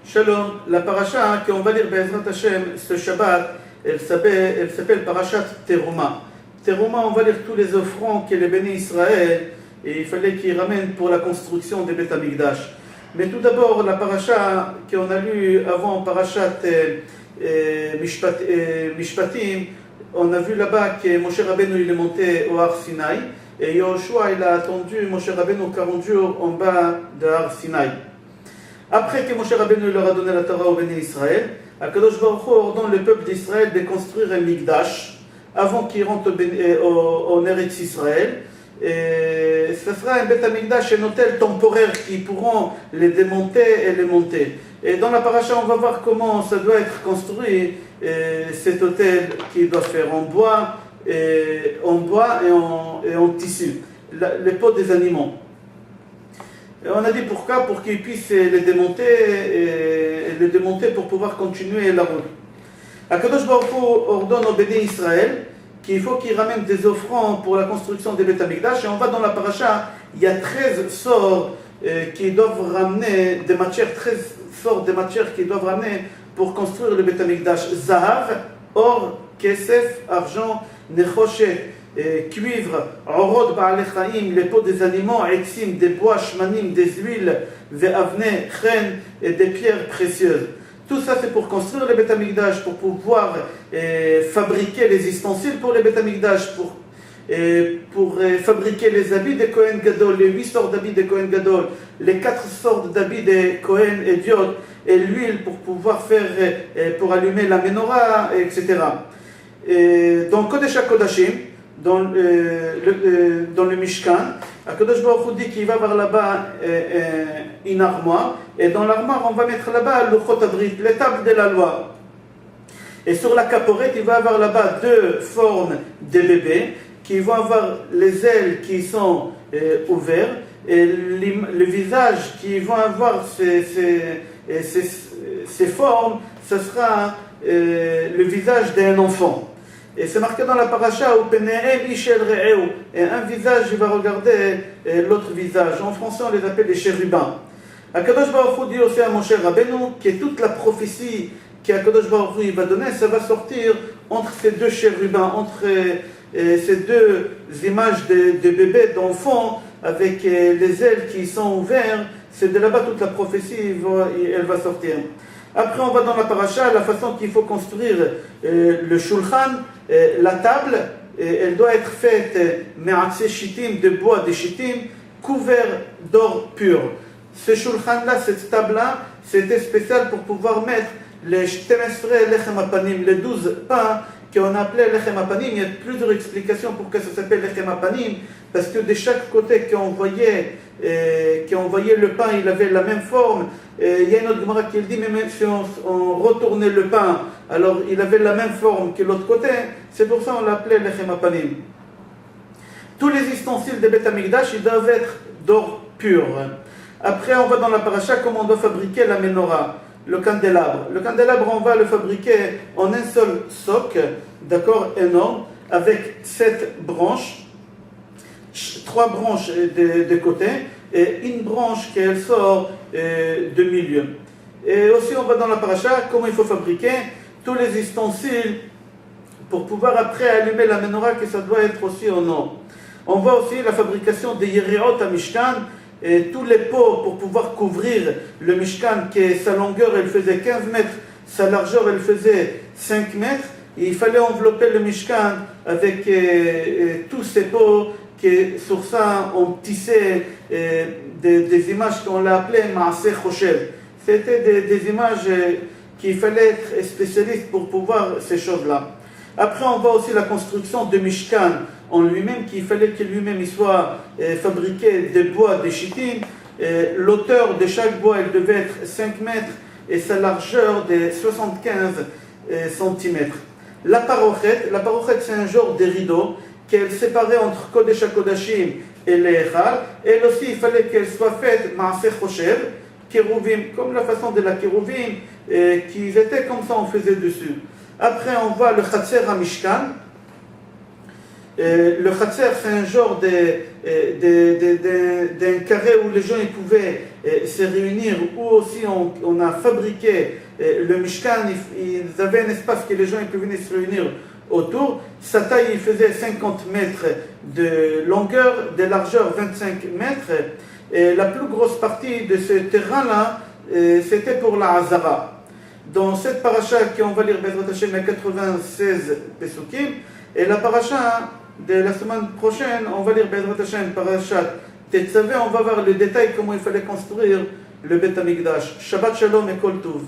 Shalom, la paracha qu'on va lire Be'ezrat Hashem ce Shabbat, elle s'appelle Parashat Teruma. Teruma, on va lire tous les offrandes que les bénis Israël, et il fallait qu'ils ramènent pour la construction des Beth Amikdash. Mais tout d'abord, la paracha qu'on a lue avant, Parashat Mishpatim, on a vu là-bas que Moshe Rabbeinu il est monté au Har Sinaï, et Yoshua il a attendu Moshe Rabbeinu 40 jours en bas de Har Sinaï. Après que Moshe Rabbeinu leur a donné la Torah au béni Israël, Akadosh Baruch Hu ordonne le peuple d'Israël de construire un Mikdash avant qu'il rentre en Eretz Israël. Et ce sera un Beth Amikdash, un hôtel temporaire qui pourront les démonter et les monter. Et dans la paracha, on va voir comment ça doit être construit, cet hôtel qui doit faire en bois et en tissu, les peaux des animaux. Et on a dit pourquoi, pour qu'ils puissent les démonter et les démonter pour pouvoir continuer la route. Akadosh Baruch Hu ordonne au béni Israël qu'il faut qu'ils ramènent des offrandes pour la construction des Beth Amikdash. Et on va dans la paracha, il y a 13 sorts qui doivent ramener des matières, 13 sortes de matières qui doivent ramener pour construire le Beth Amikdash. Zahav, or, kesef, argent, nechoshet, cuivre, orod ba'alei chaim, les peaux des animaux, exim, des bois, shmanim, des huiles, ve'avne, chen, et des pierres précieuses. Tout ça c'est pour construire le Beth Amikdash, pour pouvoir fabriquer les ustensiles pour le Beth Amikdash, pour fabriquer les habits de Kohen Gadol, les 8 sortes d'habits de Kohen Gadol, les 4 sortes d'habits de Kohen Ediot, et l'huile pour pouvoir faire, pour allumer la menorah, etc. Et dans Kodesh HaKodashim, dans le Mishkan, Akadosh Baruch Hu dit qu'il va avoir là-bas une armoire, et dans l'armoire on va mettre là-bas le Luchot Abrit, les tables de la loi. Et sur la caporette, il va avoir là-bas 2 formes de bébés qui vont avoir les ailes qui sont ouvertes, et le visage qui vont avoir ces formes, ce sera le visage d'un enfant. Et c'est marqué dans la paracha où Penehem Ishel Re'eu, et un visage il va regarder l'autre visage. En français on les appelle les chérubins. Akadosh Baruch Hu dit aussi à Moshe Rabbeinu que toute la prophétie qu'Akadosh Baruch Hu il va donner, ça va sortir entre ces 2 chérubins, entre ces 2 images de bébés, d'enfants, avec les ailes qui sont ouvertes. C'est de là-bas toute la prophétie elle va sortir. Après on va dans la paracha, la façon qu'il faut construire le shulchan, la table, elle doit être faite me'atzeh shittim, de bois de shittim, couvert d'or pur. Ce shulchan-là, cette table-là, c'était spécial pour pouvoir mettre les 12 lechem apanim, les 12 pains qu'on appelait lechem apanim. Il y a plusieurs explications pourquoi ça s'appelle lechem apanim, parce que de chaque côté qu'on voyait le pain, il avait la même forme. Il y a une autre Gemara qui dit, mais même si on retournait le pain, alors il avait la même forme que l'autre côté. C'est pour ça qu'on l'appelait lechem apanim. Tous les ustensiles de Beth Amikdash, ils doivent être d'or pur. Après, on va dans la paracha comment on doit fabriquer la menorah, le candélabre. Le candélabre, on va le fabriquer en un seul soc, d'accord, énorme, avec 7 branches, 3 branches de côté, et une branche qui elle sort de milieu. Et aussi, on va dans la paracha comment il faut fabriquer tous les ustensiles pour pouvoir après allumer la menorah, que ça doit être aussi en or. On voit aussi la fabrication des Yeriot à Mishkan, et tous les pots pour pouvoir couvrir le Mishkan, que sa longueur elle faisait 15 mètres, sa largeur elle faisait 5 mètres, et il fallait envelopper le Mishkan avec tous ces pots, que sur ça on tissait des images qu'on l'a appelées Maaseh Choshev. C'était des images qu'il fallait être spécialiste pour pouvoir ces choses-là. Après on voit aussi la construction de Mishkan en lui-même, qu'il fallait que lui-même il soit fabriqué de bois, de shittim. L'auteur de chaque bois elle devait être 5 mètres et sa largeur de 75 cm. La parochet c'est un genre de rideau qu'elle séparait entre Kodesh HaKodashim et les Echal. Elle aussi il fallait qu'elle soit faite Maaseh Choshev, kérouvim, comme la façon de la kérouvim, qu'ils étaient comme ça on faisait dessus. Après on voit le Chatzer à Mishkan. Le Chatzer c'est un genre d'un carré où les gens ils pouvaient se réunir, où aussi on a fabriqué le Mishkan. Ils avaient un espace que les gens ils pouvaient venir se réunir autour. Sa taille il faisait 50 mètres de longueur, de largeur 25 mètres. Et la plus grosse partie de ce terrain-là, c'était pour la Hazara. Dans cette paracha qu'on va lire, Bezrat Hashem, il y a 96 Pesukim. Et la paracha de la semaine prochaine, on va lire Bezrat Hashem, parachat Tetzaveh, on va voir le détail comment il fallait construire le Beth Amikdash. Shabbat Shalom et Kol Tov.